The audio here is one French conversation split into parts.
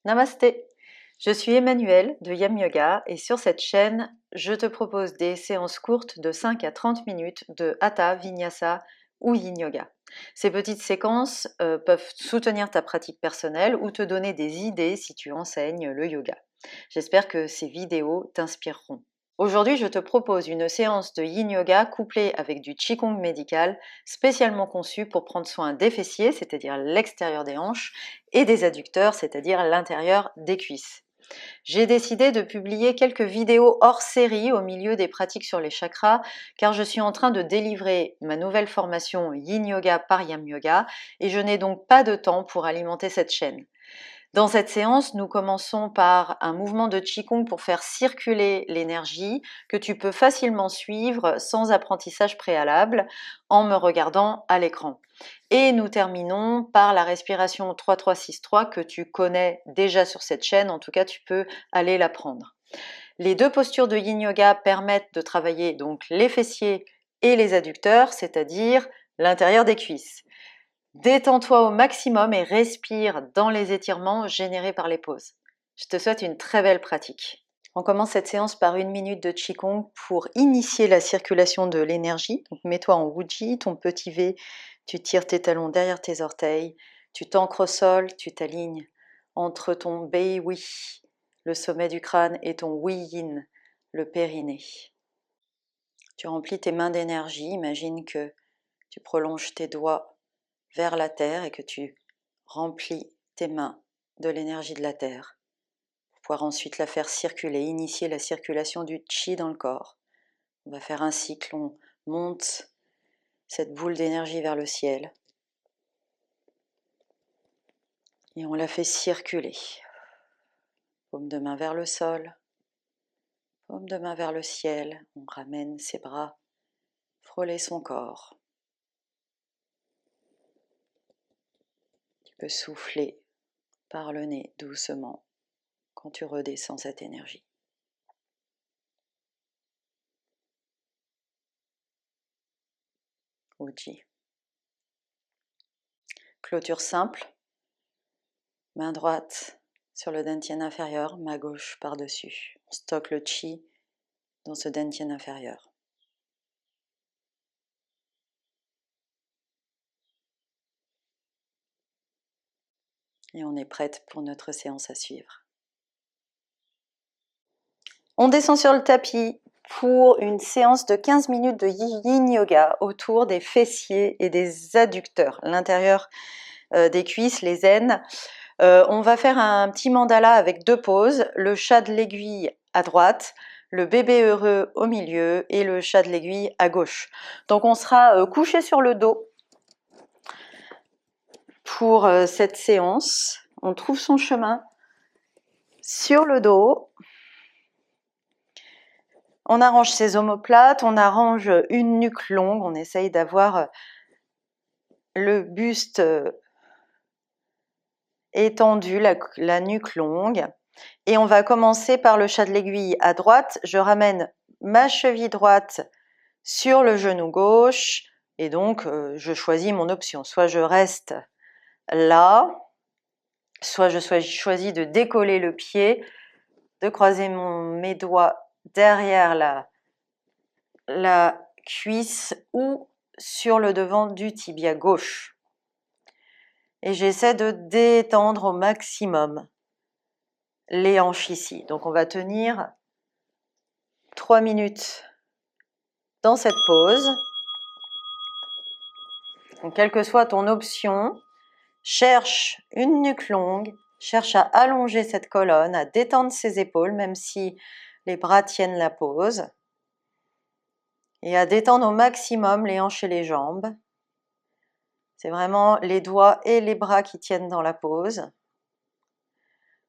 Namasté, je suis Emmanuelle de Yam Yoga et sur cette chaîne, je te propose des séances courtes de 5 à 30 minutes de Hatha, Vinyasa ou Yin Yoga. Ces petites séquences peuvent soutenir ta pratique personnelle ou te donner des idées si tu enseignes le yoga. J'espère que ces vidéos t'inspireront. Aujourd'hui, je te propose une séance de Yin Yoga couplée avec du Qigong médical, spécialement conçu pour prendre soin des fessiers, c'est-à-dire l'extérieur des hanches, et des adducteurs, c'est-à-dire l'intérieur des cuisses. J'ai décidé de publier quelques vidéos hors série au milieu des pratiques sur les chakras, car je suis en train de délivrer ma nouvelle formation Yin Yoga par Yam Yoga, et je n'ai donc pas de temps pour alimenter cette chaîne. Dans cette séance, nous commençons par un mouvement de Qigong pour faire circuler l'énergie que tu peux facilement suivre sans apprentissage préalable en me regardant à l'écran. Et nous terminons par la respiration 3-3-6-3 que tu connais déjà sur cette chaîne, en tout cas tu peux aller l'apprendre. Les deux postures de Yin Yoga permettent de travailler donc les fessiers et les adducteurs, c'est-à-dire l'intérieur des cuisses. Détends-toi au maximum et respire dans les étirements générés par les pauses. Je te souhaite une très belle pratique. On commence cette séance par 1 minute de Qigong pour initier la circulation de l'énergie. Donc mets-toi en Wuji, ton petit V, tu tires tes talons derrière tes orteils, tu t'ancres au sol, tu t'alignes entre ton Bei Wi, le sommet du crâne, et ton Wi Yin, le périnée. Tu remplis tes mains d'énergie, imagine que tu prolonges tes doigts vers la terre et que tu remplis tes mains de l'énergie de la terre pour pouvoir ensuite la faire circuler, initier la circulation du chi dans le corps. On va faire un cycle, on monte cette boule d'énergie vers le ciel et on la fait circuler. Paume de main vers le sol, paume de main vers le ciel, on ramène ses bras, frôler son corps. Tu peux souffler par le nez doucement quand tu redescends cette énergie. Uji. Clôture simple, main droite sur le dantian inférieur, main gauche par-dessus. On stocke le chi dans ce dantian inférieur. Et on est prête pour notre séance à suivre. On descend sur le tapis pour une séance de 15 minutes de Yin Yoga autour des fessiers et des adducteurs, l'intérieur des cuisses, les aines. On va faire un petit mandala avec 2 poses, le chat de l'aiguille à droite, le bébé heureux au milieu et le chat de l'aiguille à gauche. Donc on sera couché sur le dos pour cette séance. On trouve son chemin sur le dos. On arrange ses omoplates, on arrange une nuque longue, on essaye d'avoir le buste étendu, la nuque longue. Et on va commencer par le chat de l'aiguille à droite. Je ramène ma cheville droite sur le genou gauche et donc je choisis mon option. Soit je reste là, soit je choisis de décoller le pied, de croiser mes doigts derrière la cuisse ou sur le devant du tibia gauche. Et j'essaie de détendre au maximum les hanches ici. Donc on va tenir 3 minutes dans cette pose. Donc quelle que soit ton option, cherche une nuque longue, cherche à allonger cette colonne, à détendre ses épaules, même si les bras tiennent la pose, et à détendre au maximum les hanches et les jambes. C'est vraiment les doigts et les bras qui tiennent dans la pose.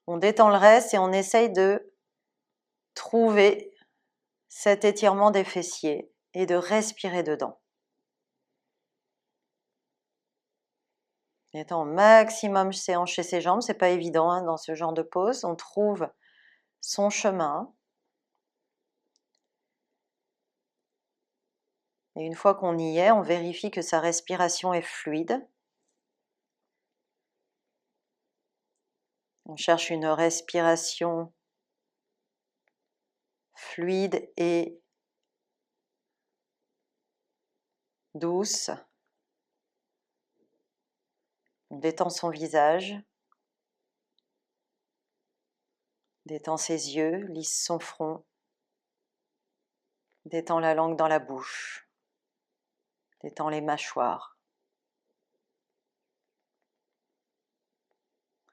On détend le reste et on essaye de trouver cet étirement des fessiers et de respirer dedans. Détend au maximum ses hanches et ses jambes, c'est pas évident dans ce genre de pose. On trouve son chemin. Et une fois qu'on y est, on vérifie que sa respiration est fluide. On cherche une respiration fluide et douce. On détend son visage, détend ses yeux, lisse son front, détend la langue dans la bouche, détend les mâchoires.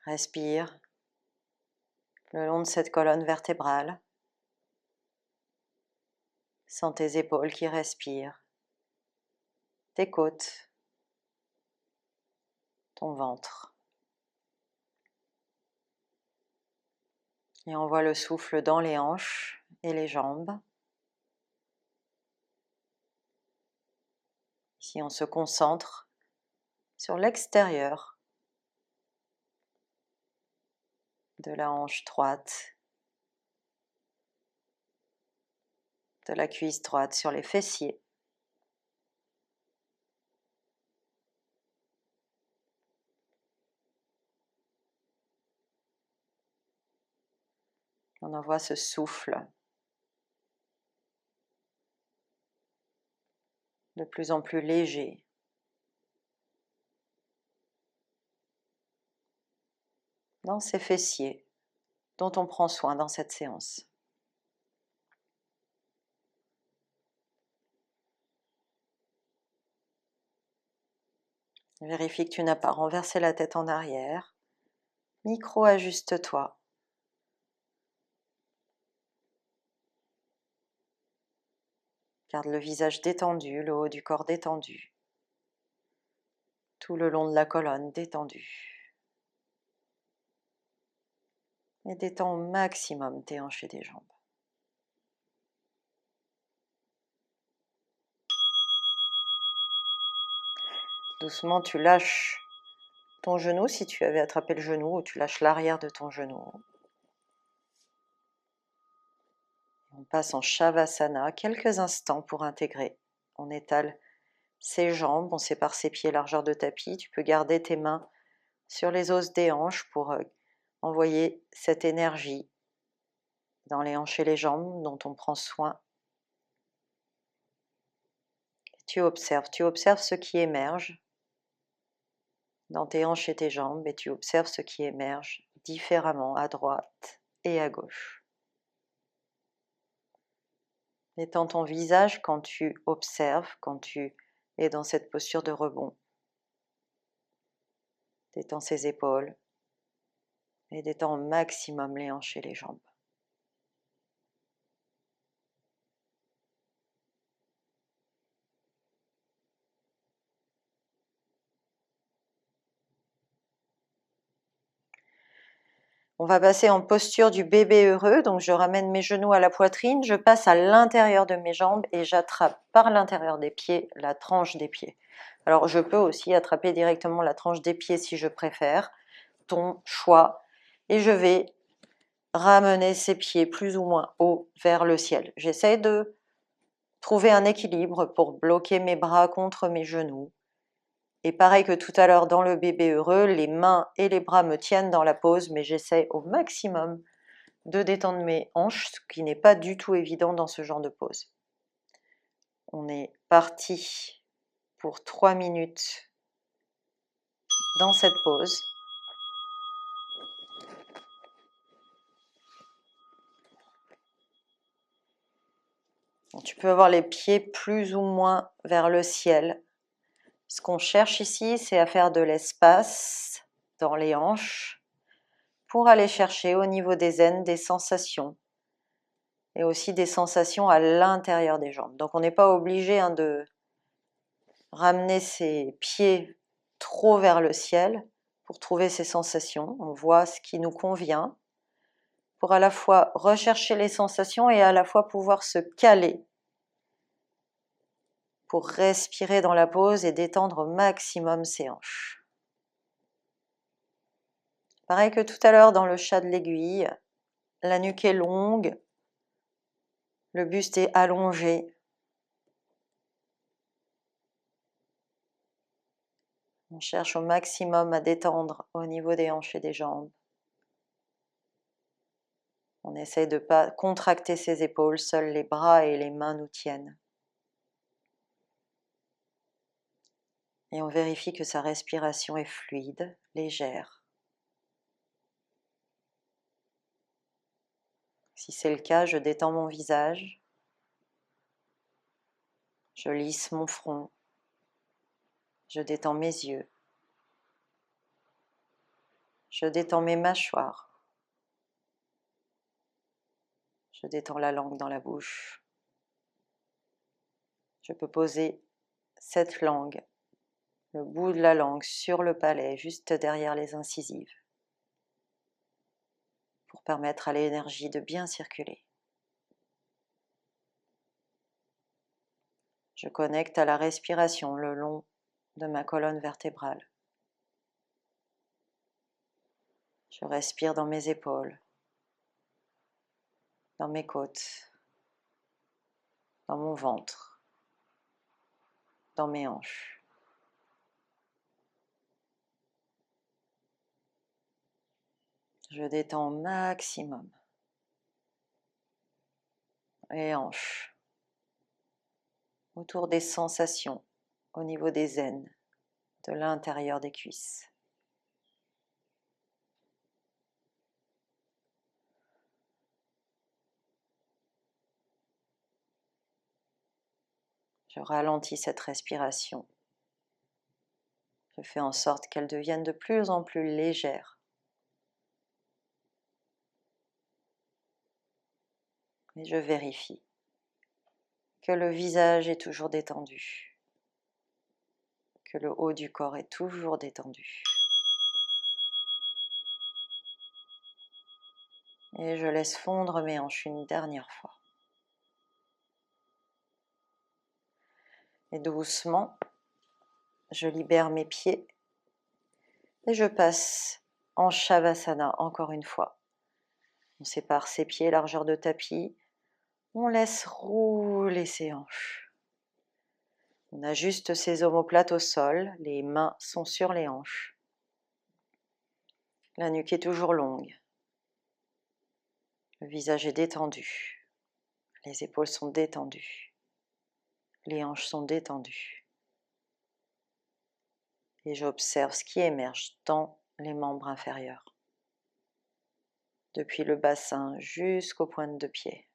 Respire le long de cette colonne vertébrale. Sens tes épaules qui respirent, tes côtes, ton ventre. Et envoie le souffle dans les hanches et les jambes. Ici, on se concentre sur l'extérieur de la hanche droite, de la cuisse droite sur les fessiers. On envoie ce souffle de plus en plus léger dans ces fessiers dont on prend soin dans cette séance. Vérifie que tu n'as pas renversé la tête en arrière. Micro-ajuste-toi. Garde le visage détendu, le haut du corps détendu. Tout le long de la colonne détendu. Et détends au maximum tes hanches et tes jambes. Doucement, tu lâches ton genou si tu avais attrapé le genou, ou tu lâches l'arrière de ton genou. On passe en Shavasana quelques instants pour intégrer. On étale ses jambes, on sépare ses pieds largeur de tapis. Tu peux garder tes mains sur les os des hanches pour envoyer cette énergie dans les hanches et les jambes dont on prend soin. Tu observes ce qui émerge dans tes hanches et tes jambes, et tu observes ce qui émerge différemment à droite et à gauche. Détends ton visage quand tu observes, quand tu es dans cette posture de rebond. Détends ses épaules et détends au maximum les hanches et les jambes. On va passer en posture du bébé heureux, donc je ramène mes genoux à la poitrine, je passe à l'intérieur de mes jambes et j'attrape par l'intérieur des pieds la tranche des pieds. Alors je peux aussi attraper directement la tranche des pieds si je préfère, ton choix, et je vais ramener ces pieds plus ou moins haut vers le ciel. J'essaie de trouver un équilibre pour bloquer mes bras contre mes genoux. Et pareil que tout à l'heure dans le bébé heureux, les mains et les bras me tiennent dans la pose, mais j'essaie au maximum de détendre mes hanches, ce qui n'est pas du tout évident dans ce genre de pose. On est parti pour 3 minutes dans cette pose. Bon, tu peux avoir les pieds plus ou moins vers le ciel. Ce qu'on cherche ici, c'est à faire de l'espace dans les hanches pour aller chercher au niveau des aines des sensations et aussi des sensations à l'intérieur des jambes. Donc on n'est pas obligé de ramener ses pieds trop vers le ciel pour trouver ces sensations. On voit ce qui nous convient pour à la fois rechercher les sensations et à la fois pouvoir se caler pour respirer dans la pose et détendre au maximum ses hanches. Pareil que tout à l'heure dans le chat de l'aiguille, la nuque est longue, le buste est allongé. On cherche au maximum à détendre au niveau des hanches et des jambes. On essaie de ne pas contracter ses épaules, seuls les bras et les mains nous tiennent. Et on vérifie que sa respiration est fluide, légère. Si c'est le cas, je détends mon visage, je lisse mon front, je détends mes yeux, je détends mes mâchoires, je détends la langue dans la bouche. Je peux poser cette langue, le bout de la langue sur le palais, juste derrière les incisives, pour permettre à l'énergie de bien circuler. Je connecte à la respiration le long de ma colonne vertébrale. Je respire dans mes épaules, dans mes côtes, dans mon ventre, dans mes hanches. Je détends au maximum les hanches, autour des sensations, au niveau des aines, de l'intérieur des cuisses. Je ralentis cette respiration. Je fais en sorte qu'elle devienne de plus en plus légère. Et je vérifie que le visage est toujours détendu, que le haut du corps est toujours détendu. Et je laisse fondre mes hanches une dernière fois. Et doucement, je libère mes pieds et je passe en Shavasana encore une fois. On sépare ses pieds, largeur de tapis. On laisse rouler ses hanches. On ajuste ses omoplates au sol, les mains sont sur les hanches. La nuque est toujours longue. Le visage est détendu. Les épaules sont détendues. Les hanches sont détendues. Et j'observe ce qui émerge dans les membres inférieurs, depuis le bassin jusqu'aux pointes de pied.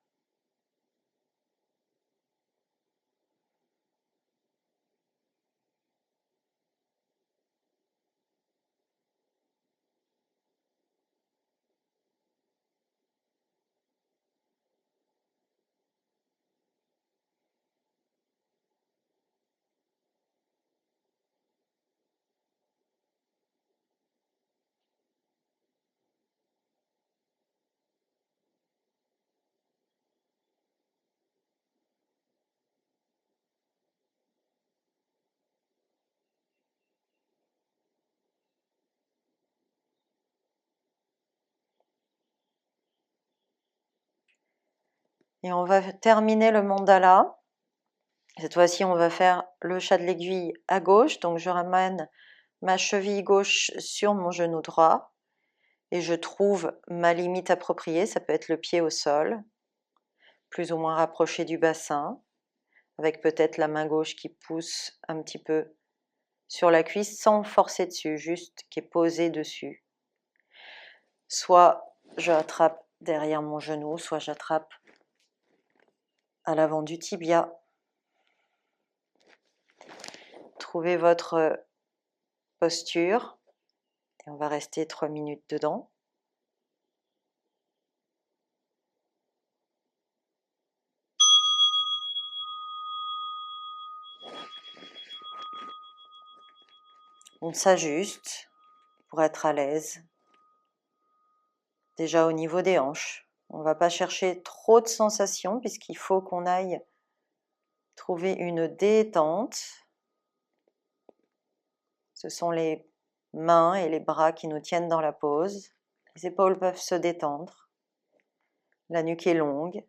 Et on va terminer le mandala. Cette fois-ci, on va faire le chat de l'aiguille à gauche. Donc, je ramène ma cheville gauche sur mon genou droit et je trouve ma limite appropriée. Ça peut être le pied au sol, plus ou moins rapproché du bassin, avec peut-être la main gauche qui pousse un petit peu sur la cuisse sans forcer dessus, juste qui est posée dessus. Soit je attrape derrière mon genou, soit j'attrape à l'avant du tibia. Trouvez votre posture et on va rester 3 minutes dedans. On s'ajuste pour être à l'aise. Déjà au niveau des hanches, on ne va pas chercher trop de sensations puisqu'il faut qu'on aille trouver une détente. Ce sont les mains et les bras qui nous tiennent dans la pose. Les épaules peuvent se détendre. La nuque est longue.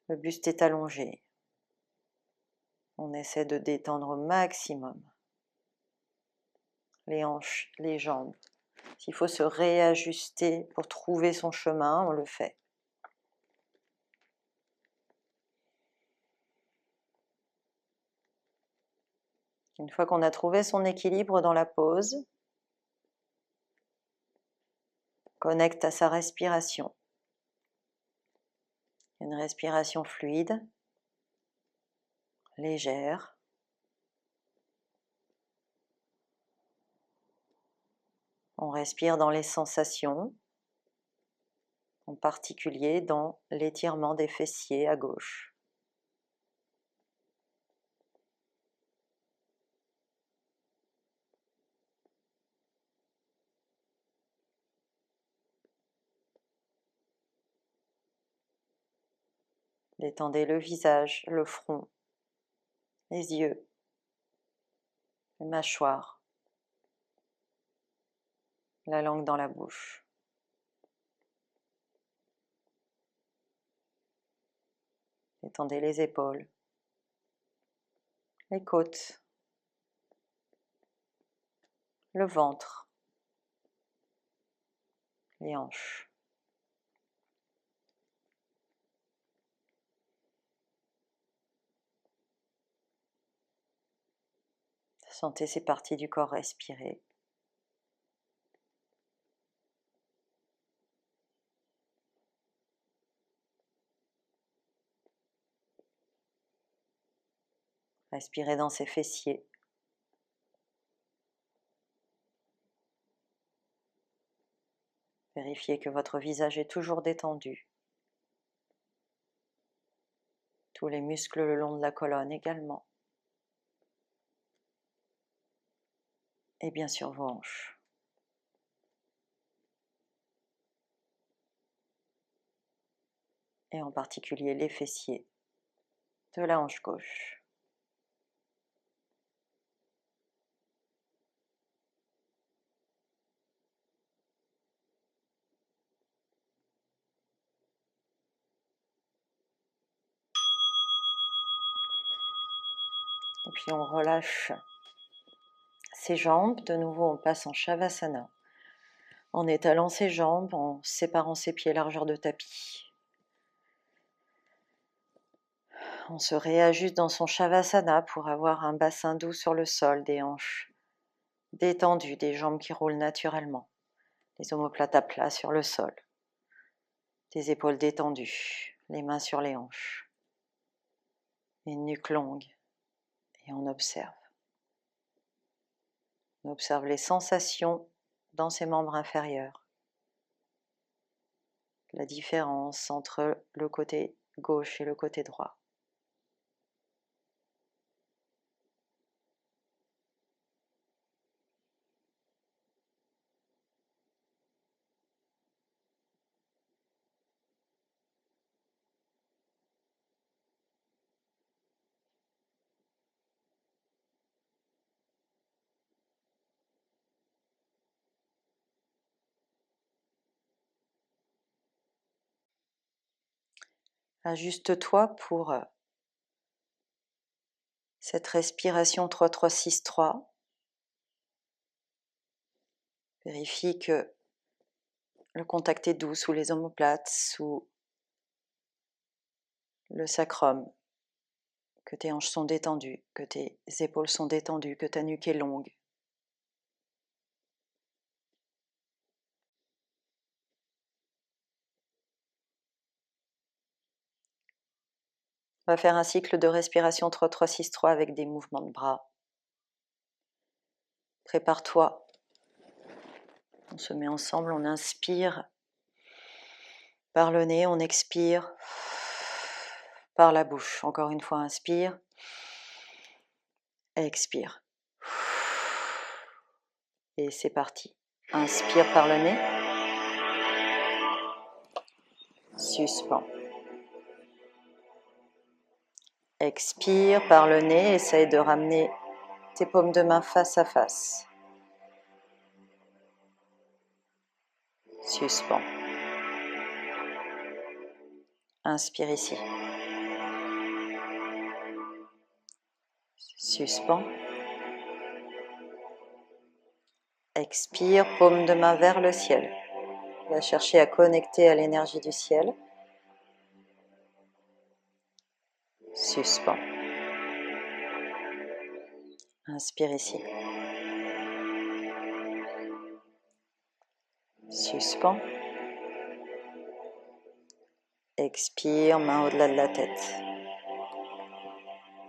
Le buste est allongé. On essaie de détendre au maximum les hanches, les jambes. S'il faut se réajuster pour trouver son chemin, on le fait. Une fois qu'on a trouvé son équilibre dans la pose, connecte à sa respiration. Une respiration fluide, légère. On respire dans les sensations, en particulier dans l'étirement des fessiers à gauche. Détendez le visage, le front, les yeux, les mâchoires, la langue dans la bouche. Détendez les épaules, les côtes, le ventre, les hanches. Sentez ces parties du corps respirer. Respirez dans ces fessiers. Vérifiez que votre visage est toujours détendu. Tous les muscles le long de la colonne également. Et bien sûr vos hanches. Et en particulier les fessiers de la hanche gauche. Et puis on relâche ses jambes. De nouveau, on passe en Shavasana, en étalant ses jambes, en séparant ses pieds largeur de tapis. On se réajuste dans son Shavasana pour avoir un bassin doux sur le sol, des hanches détendues, des jambes qui roulent naturellement, les omoplates à plat sur le sol, des épaules détendues, les mains sur les hanches, une nuque longue, et on observe. On observe les sensations dans ses membres inférieurs, la différence entre le côté gauche et le côté droit. Ajuste-toi pour cette respiration 3-3-6-3. Vérifie que le contact est doux sous les omoplates, sous le sacrum, que tes hanches sont détendues, que tes épaules sont détendues, que ta nuque est longue. On va faire un cycle de respiration 3-3-6-3 avec des mouvements de bras. Prépare-toi. On se met ensemble, on inspire par le nez, on expire par la bouche. Encore une fois, inspire, expire. Et c'est parti. Inspire par le nez. Suspends. Expire par le nez, essaye de ramener tes paumes de main face à face. Suspends. Inspire ici. Suspends. Expire, paume de main vers le ciel. On va chercher à connecter à l'énergie du ciel. Suspends. Inspire ici. Suspends. Expire, main au-delà de la tête.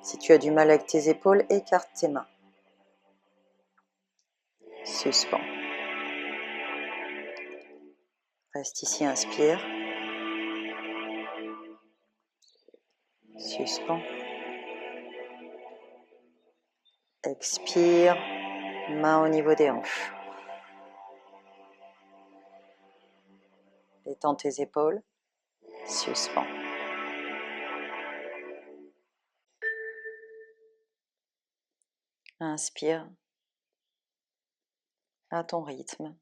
Si tu as du mal avec tes épaules, écarte tes mains. Suspends. Reste ici, inspire. Suspends. Expire, main au niveau des hanches. Détends tes épaules. Suspends. Inspire à ton rythme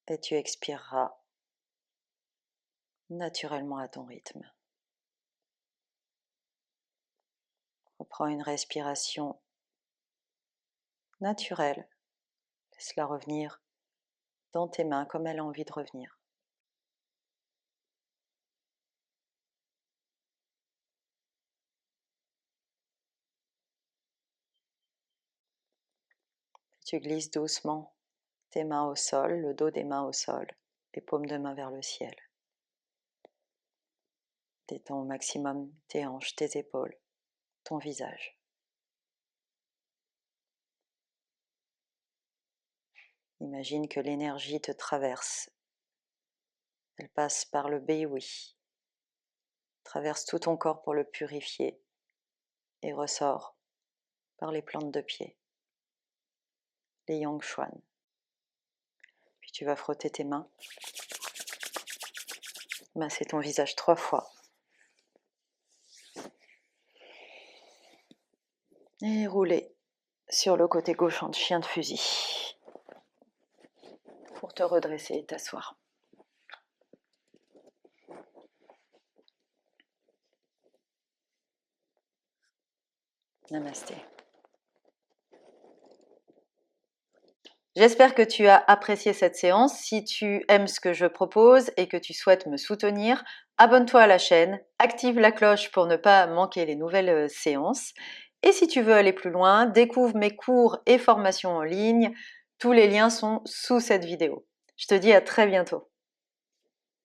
et tu expireras naturellement à ton rythme. Reprends une respiration naturelle. Laisse-la revenir dans tes mains comme elle a envie de revenir. Tu glisses doucement tes mains au sol, le dos des mains au sol, les paumes de main vers le ciel. Détends au maximum tes hanches, tes épaules, ton visage. Imagine que l'énergie te traverse. Elle passe par le Beihui, traverse tout ton corps pour le purifier et ressort par les plantes de pied, les Yang Shuan. Puis tu vas frotter tes mains, masser ton visage 3 fois. Et rouler sur le côté gauche en chien de fusil pour te redresser et t'asseoir. Namasté. J'espère que tu as apprécié cette séance. Si tu aimes ce que je propose et que tu souhaites me soutenir, abonne-toi à la chaîne, active la cloche pour ne pas manquer les nouvelles séances. Et si tu veux aller plus loin, découvre mes cours et formations en ligne. Tous les liens sont sous cette vidéo. Je te dis à très bientôt.